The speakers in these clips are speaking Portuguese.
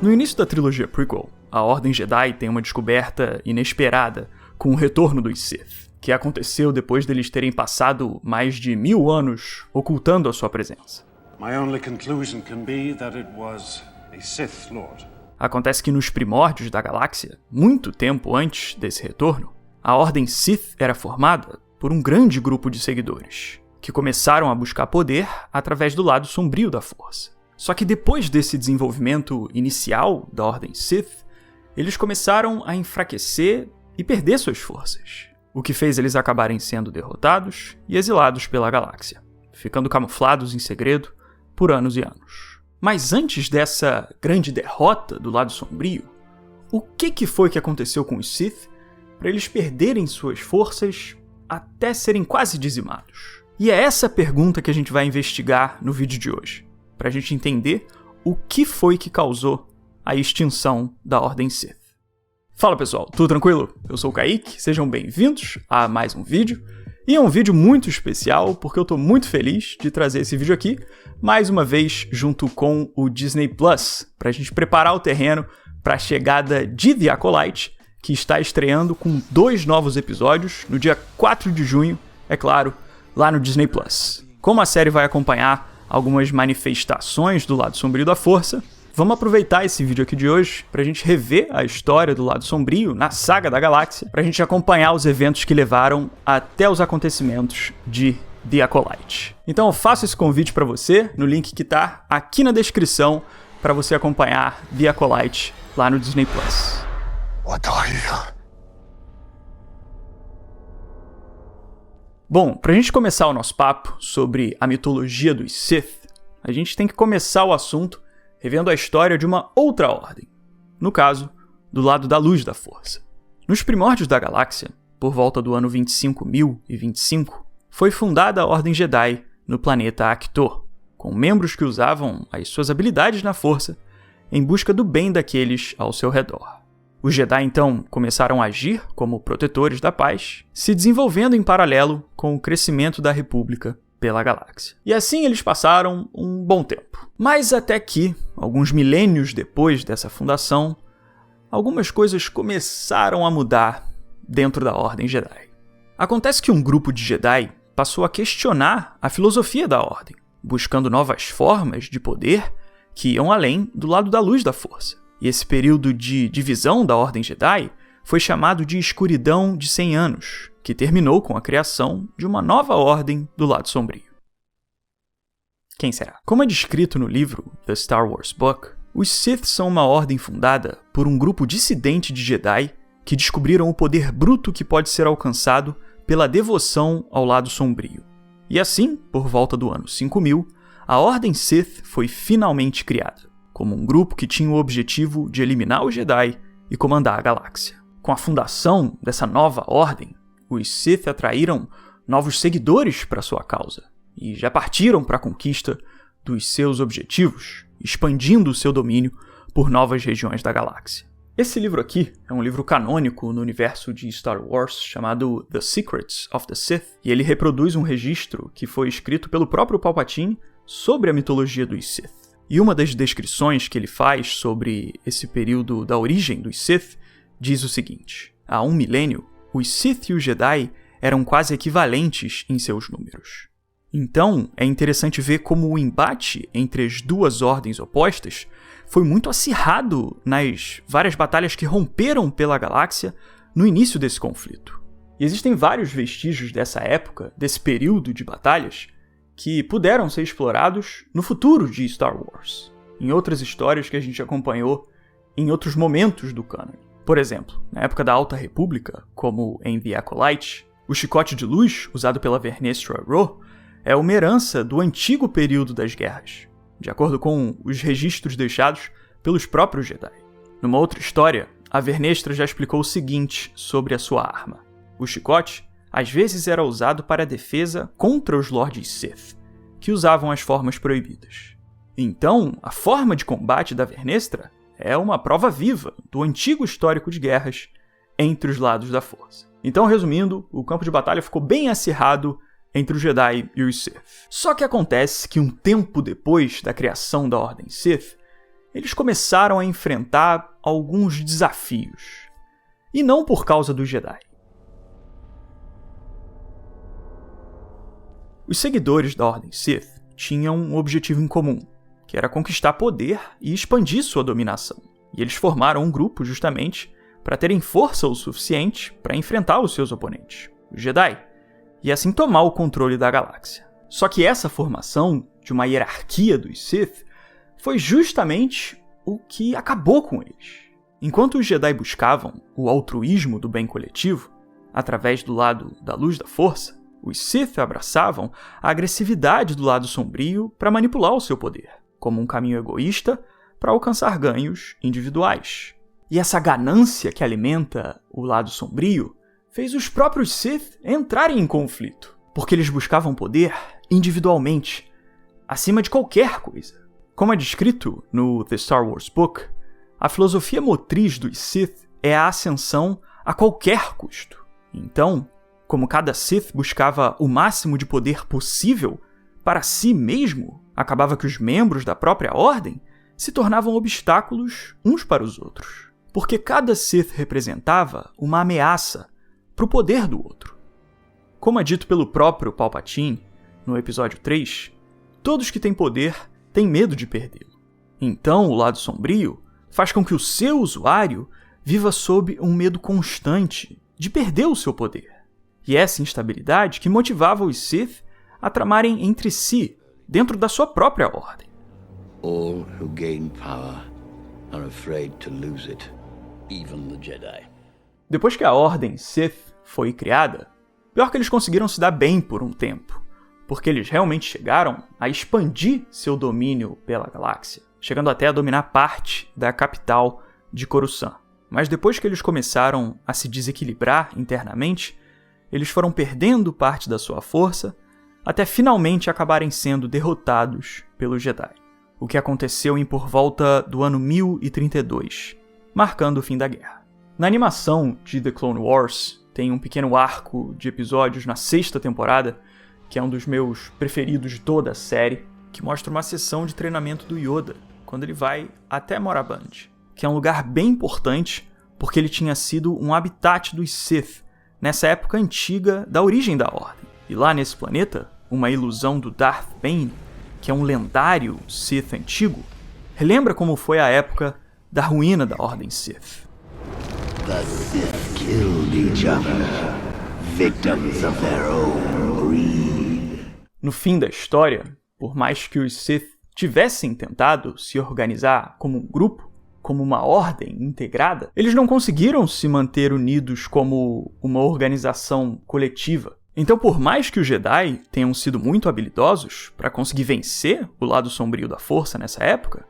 No início da trilogia prequel, a Ordem Jedi tem uma descoberta inesperada com o retorno dos Sith, que aconteceu depois deles terem passado mais de 1000 anos ocultando a sua presença. My only conclusion can be that it was a Sith Lord. Acontece que nos primórdios da galáxia, muito tempo antes desse retorno, a Ordem Sith era formada por um grande grupo de seguidores, que começaram a buscar poder através do lado sombrio da Força. Só que depois desse desenvolvimento inicial da Ordem Sith, eles começaram a enfraquecer e perder suas forças, o que fez eles acabarem sendo derrotados e exilados pela galáxia, ficando camuflados em segredo por anos e anos. Mas antes dessa grande derrota do lado sombrio, o que foi que aconteceu com os Sith para eles perderem suas forças até serem quase dizimados? E é essa pergunta que a gente vai investigar no vídeo de hoje, para a gente entender o que foi que causou a extinção da Ordem Sith. Fala pessoal, tudo tranquilo? Eu sou o Kaique, sejam bem-vindos a mais um vídeo. E é um vídeo muito especial porque eu estou muito feliz de trazer esse vídeo aqui, mais uma vez junto com o Disney Plus, para a gente preparar o terreno para a chegada de The Acolyte, que está estreando com 2 novos episódios no dia 4 de junho, é claro, lá no Disney Plus. Como a série vai acompanhar algumas manifestações do lado sombrio da Força, vamos aproveitar esse vídeo aqui de hoje para a gente rever a história do lado sombrio na saga da galáxia, para a gente acompanhar os eventos que levaram até os acontecimentos de The Acolyte. Então eu faço esse convite para você no link que está aqui na descrição para você acompanhar The Acolyte lá no Disney Plus. Bom, para a gente começar o nosso papo sobre a mitologia dos Sith, a gente tem que começar o assunto revendo a história de uma outra ordem, no caso, do lado da luz da Força. Nos primórdios da galáxia, por volta do ano 25.025, foi fundada a Ordem Jedi no planeta Actor, com membros que usavam as suas habilidades na Força em busca do bem daqueles ao seu redor. Os Jedi então começaram a agir como protetores da paz, se desenvolvendo em paralelo com o crescimento da República pela galáxia. E assim eles passaram um bom tempo. Mas até que, alguns milênios depois dessa fundação, algumas coisas começaram a mudar dentro da Ordem Jedi. Acontece que um grupo de Jedi passou a questionar a filosofia da Ordem, buscando novas formas de poder que iam além do lado da luz da Força. E esse período de divisão da Ordem Jedi foi chamado de Escuridão de 100 anos, que terminou com a criação de uma nova ordem do lado sombrio. Quem será? Como é descrito no livro The Star Wars Book, os Sith são uma ordem fundada por um grupo dissidente de Jedi que descobriram o poder bruto que pode ser alcançado pela devoção ao lado sombrio. E assim, por volta do ano 5000, a Ordem Sith foi finalmente criada, como um grupo que tinha o objetivo de eliminar os Jedi e comandar a galáxia. Com a fundação dessa nova ordem, os Sith atraíram novos seguidores para sua causa e já partiram para a conquista dos seus objetivos, expandindo o seu domínio por novas regiões da galáxia. Esse livro aqui é um livro canônico no universo de Star Wars chamado The Secrets of the Sith, e ele reproduz um registro que foi escrito pelo próprio Palpatine sobre a mitologia dos Sith. E uma das descrições que ele faz sobre esse período da origem dos Sith diz o seguinte: há 1 milênio, os Sith e os Jedi eram quase equivalentes em seus números. Então, é interessante ver como o embate entre as duas ordens opostas foi muito acirrado nas várias batalhas que romperam pela galáxia no início desse conflito. E existem vários vestígios dessa época, desse período de batalhas, que puderam ser explorados no futuro de Star Wars, em outras histórias que a gente acompanhou em outros momentos do canon. Por exemplo, na época da Alta República, como em The Acolyte, o chicote de luz, usado pela Vernestra Rwoh, é uma herança do antigo período das guerras, de acordo com os registros deixados pelos próprios Jedi. Numa outra história, a Vernestra já explicou o seguinte sobre a sua arma. O chicote, às vezes, era usado para a defesa contra os Lords Sith, que usavam as formas proibidas. Então, a forma de combate da Vernestra é uma prova viva do antigo histórico de guerras entre os lados da Força. Então, resumindo, o campo de batalha ficou bem acirrado entre os Jedi e os Sith. Só que acontece que um tempo depois da criação da Ordem Sith, eles começaram a enfrentar alguns desafios. E não por causa dos Jedi. Os seguidores da Ordem Sith tinham um objetivo em comum, que era conquistar poder e expandir sua dominação. E eles formaram um grupo justamente para terem força o suficiente para enfrentar os seus oponentes, os Jedi, e assim tomar o controle da galáxia. Só que essa formação de uma hierarquia dos Sith foi justamente o que acabou com eles. Enquanto os Jedi buscavam o altruísmo do bem coletivo, através do lado da luz da força, os Sith abraçavam a agressividade do lado sombrio para manipular o seu poder, como um caminho egoísta para alcançar ganhos individuais. E essa ganância que alimenta o lado sombrio fez os próprios Sith entrarem em conflito, porque eles buscavam poder individualmente, acima de qualquer coisa. Como é descrito no The Star Wars Book, a filosofia motriz dos Sith é a ascensão a qualquer custo. Então, como cada Sith buscava o máximo de poder possível para si mesmo, acabava que os membros da própria ordem se tornavam obstáculos uns para os outros, porque cada Sith representava uma ameaça para o poder do outro. Como é dito pelo próprio Palpatine, no episódio 3, todos que têm poder têm medo de perdê-lo. Então, o lado sombrio faz com que o seu usuário viva sob um medo constante de perder o seu poder. E essa instabilidade que motivava os Sith a tramarem entre si, dentro da sua própria ordem. All who gain power are afraid to lose it, even the Jedi. Depois que a Ordem Sith foi criada, pior que eles conseguiram se dar bem por um tempo, porque eles realmente chegaram a expandir seu domínio pela galáxia, chegando até a dominar parte da capital de Coruscant. Mas depois que eles começaram a se desequilibrar internamente, eles foram perdendo parte da sua força, até finalmente acabarem sendo derrotados pelos Jedi, o que aconteceu em por volta do ano 1032, marcando o fim da guerra. Na animação de The Clone Wars, tem um pequeno arco de episódios na 6ª temporada, que é um dos meus preferidos de toda a série, que mostra uma sessão de treinamento do Yoda, quando ele vai até Moraband, que é um lugar bem importante, porque ele tinha sido um habitat dos Sith, nessa época antiga da origem da Ordem. E lá nesse planeta, uma ilusão do Darth Bane, que é um lendário Sith antigo, relembra como foi a época da ruína da Ordem Sith. The Sith killed each other, victims of their own greed. No fim da história, por mais que os Sith tivessem tentado se organizar como um grupo, como uma ordem integrada, eles não conseguiram se manter unidos como uma organização coletiva. Então, por mais que os Jedi tenham sido muito habilidosos para conseguir vencer o lado sombrio da força nessa época,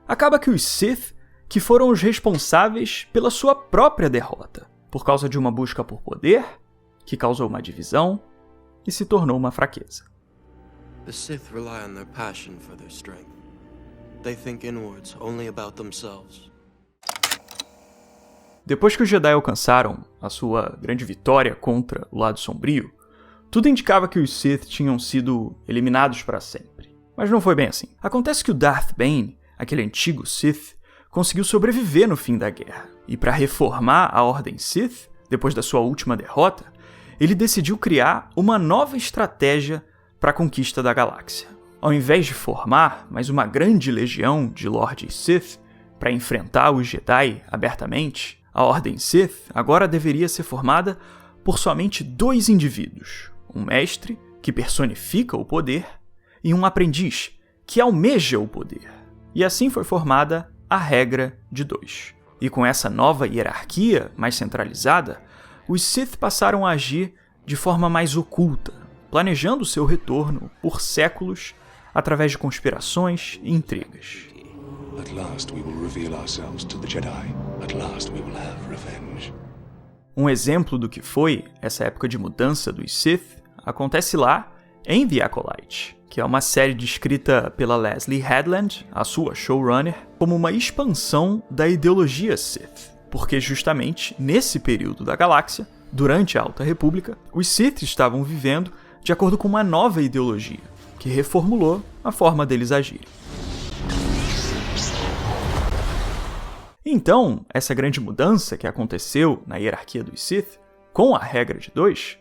acaba que os Sith que foram os responsáveis pela sua própria derrota, por causa de uma busca por poder, que causou uma divisão e se tornou uma fraqueza. The Sith rely on their passion for their strength. They think inwards only about themselves. Depois que os Jedi alcançaram a sua grande vitória contra o lado sombrio, tudo indicava que os Sith tinham sido eliminados para sempre. Mas não foi bem assim. Acontece que o Darth Bane, aquele antigo Sith, conseguiu sobreviver no fim da guerra. E para reformar a Ordem Sith, depois da sua última derrota, ele decidiu criar uma nova estratégia para a conquista da galáxia. Ao invés de formar mais uma grande legião de Lords Sith para enfrentar os Jedi abertamente, a Ordem Sith agora deveria ser formada por somente 2 indivíduos, um mestre, que personifica o poder, e um aprendiz, que almeja o poder. E assim foi formada a regra de 2. E com essa nova hierarquia mais centralizada, os Sith passaram a agir de forma mais oculta, planejando seu retorno por séculos através de conspirações e intrigas. At last we will reveal ourselves to the Jedi. At last we will have revenge. Um exemplo do que foi essa época de mudança dos Sith acontece lá em The Acolyte, que é uma série descrita pela Leslie Headland, a sua showrunner, como uma expansão da ideologia Sith, porque justamente nesse período da galáxia, durante a Alta República, os Sith estavam vivendo de acordo com uma nova ideologia, que reformulou a forma deles agirem. Então, essa grande mudança que aconteceu na hierarquia dos Sith, com a regra de 2,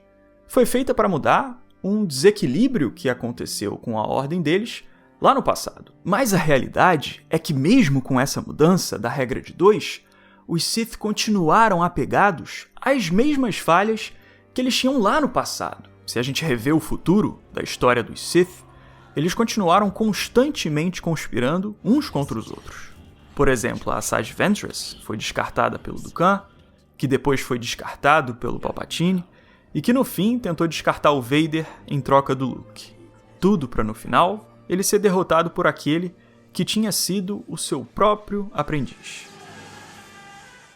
foi feita para mudar um desequilíbrio que aconteceu com a ordem deles lá no passado. Mas a realidade é que mesmo com essa mudança da regra de 2, os Sith continuaram apegados às mesmas falhas que eles tinham lá no passado. Se a gente rever o futuro da história dos Sith, eles continuaram constantemente conspirando uns contra os outros. Por exemplo, a Asajj Ventress foi descartada pelo Dooku, que depois foi descartado pelo Palpatine, e que no fim tentou descartar o Vader em troca do Luke. Tudo para no final ele ser derrotado por aquele que tinha sido o seu próprio aprendiz.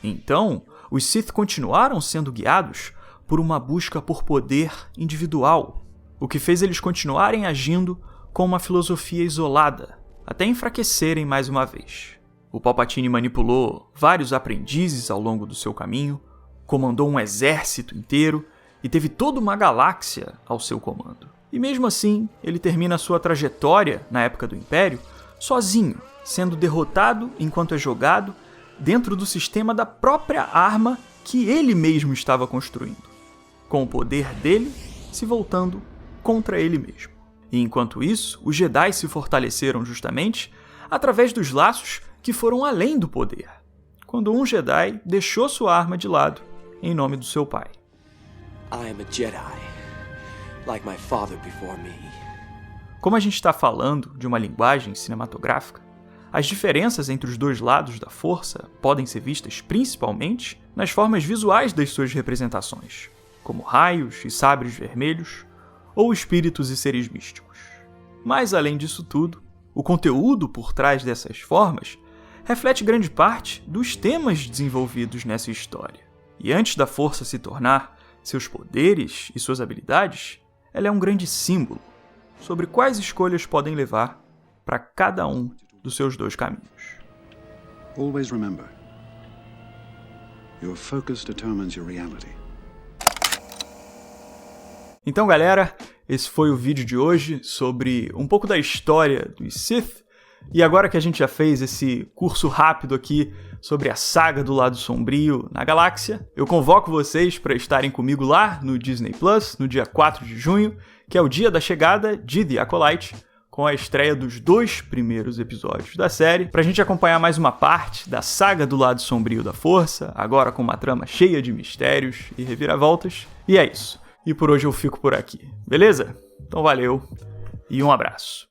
Então, os Sith continuaram sendo guiados por uma busca por poder individual, o que fez eles continuarem agindo com uma filosofia isolada, até enfraquecerem mais uma vez. O Palpatine manipulou vários aprendizes ao longo do seu caminho, comandou um exército inteiro e teve toda uma galáxia ao seu comando. E mesmo assim, ele termina sua trajetória na época do Império sozinho, sendo derrotado enquanto é jogado dentro do sistema da própria arma que ele mesmo estava construindo, com o poder dele se voltando contra ele mesmo. E enquanto isso, os Jedi se fortaleceram justamente através dos laços que foram além do poder, quando um Jedi deixou sua arma de lado em nome do seu pai. I am a Jedi, like my father before me. Como a gente está falando de uma linguagem cinematográfica, as diferenças entre os dois lados da força podem ser vistas principalmente nas formas visuais das suas representações, como raios e sabres vermelhos, ou espíritos e seres místicos. Mas além disso tudo, o conteúdo por trás dessas formas reflete grande parte dos temas desenvolvidos nessa história. E antes da força se tornar seus poderes e suas habilidades, ela é um grande símbolo sobre quais escolhas podem levar para cada um dos seus dois caminhos. Always remember, your focus determines your reality. Então, galera, esse foi o vídeo de hoje sobre um pouco da história dos Sith. E agora que a gente já fez esse curso rápido aqui sobre a saga do lado sombrio na galáxia, eu convoco vocês para estarem comigo lá no Disney Plus, no dia 4 de junho, que é o dia da chegada de The Acolyte, com a estreia dos 2 primeiros episódios da série, pra gente acompanhar mais uma parte da saga do lado sombrio da força, agora com uma trama cheia de mistérios e reviravoltas. E é isso. E por hoje eu fico por aqui, beleza? Então valeu e um abraço.